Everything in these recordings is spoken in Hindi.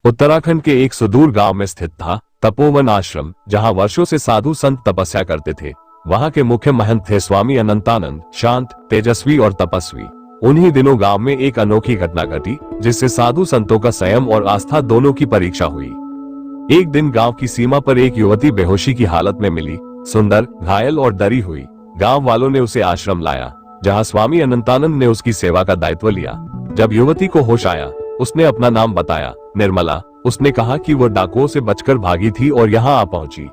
उत्तराखंड के एक सुदूर गांव में स्थित था तपोवन आश्रम, जहां वर्षों से साधु संत तपस्या करते थे। वहां के मुख्य महंत थे स्वामी अनंतानंद, शांत, तेजस्वी और तपस्वी। उन्हीं दिनों गांव में एक अनोखी घटना घटी, जिससे साधु संतों का संयम और आस्था दोनों की परीक्षा हुई। एक दिन गांव की सीमा पर एक युवती बेहोशी की हालत में मिली, सुंदर, घायल और डरी हुई। गांव वालों ने उसे आश्रम लाया, जहां स्वामी अनंतानंद ने उसकी सेवा का दायित्व लिया। जब युवती को होश आया, उसने अपना नाम बताया, निर्मला। उसने कहा कि वो डाकुओं से बचकर भागी थी और यहाँ आ पहुंची।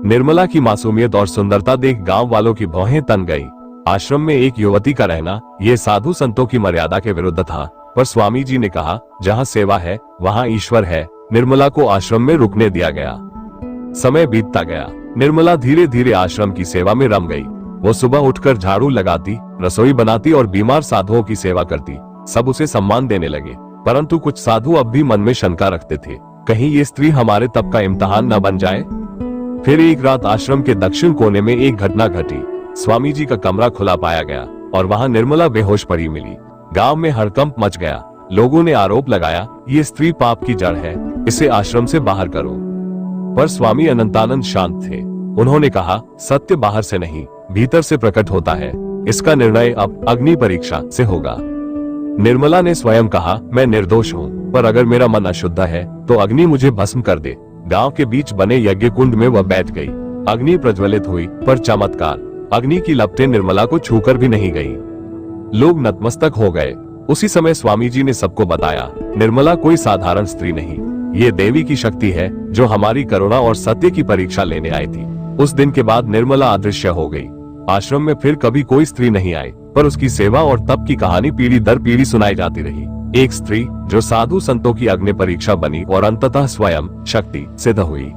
निर्मला की मासूमियत और सुंदरता देख गांव वालों की भौहें तन गई। आश्रम में एक युवती का रहना ये साधु संतों की मर्यादा के विरुद्ध था, पर स्वामी जी ने कहा, जहाँ सेवा है वहाँ ईश्वर है। निर्मला को आश्रम में रुकने दिया गया। समय बीतता गया। निर्मला धीरे धीरे आश्रम की सेवा में रम गई। वो सुबह उठकर झाड़ू लगाती, रसोई बनाती और बीमार साधुओं की सेवा करती। सब उसे सम्मान देने लगे, परंतु कुछ साधु अब भी मन में शंका रखते थे, कहीं ये स्त्री हमारे तप का इम्तिहान न बन जाए। फिर एक रात आश्रम के दक्षिण कोने में एक घटना घटी। स्वामी जी का कमरा खुला पाया गया और वहां निर्मला बेहोश पड़ी मिली। गांव में हड़कंप मच गया। लोगों ने आरोप लगाया, ये स्त्री पाप की जड़ है, इसे आश्रम से बाहर करो। पर स्वामी अनंतानंद शांत थे। उन्होंने कहा, सत्य बाहर से नहीं, भीतर से प्रकट होता है। इसका निर्णय अब अग्नि परीक्षा से होगा। निर्मला ने स्वयं कहा, मैं निर्दोष हूँ, पर अगर मेरा मन अशुद्ध है तो अग्नि मुझे भस्म कर दे। गांव के बीच बने यज्ञ कुंड में वह बैठ गई। अग्नि प्रज्वलित हुई, पर चमत्कार, अग्नि की लपटें निर्मला को छूकर भी नहीं गई। लोग नतमस्तक हो गए। उसी समय स्वामी जी ने सबको बताया, निर्मला कोई साधारण स्त्री नहीं, ये देवी की शक्ति है जो हमारी करुणा और सत्य की परीक्षा लेने आई थी। उस दिन के बाद निर्मला अदृश्य हो गई। आश्रम में फिर कभी कोई स्त्री नहीं आई, पर उसकी सेवा और तप की कहानी पीढ़ी दर पीढ़ी सुनाई जाती रही। एक स्त्री जो साधु संतों की अग्नि परीक्षा बनी और अंततः स्वयं शक्ति सिद्ध हुई।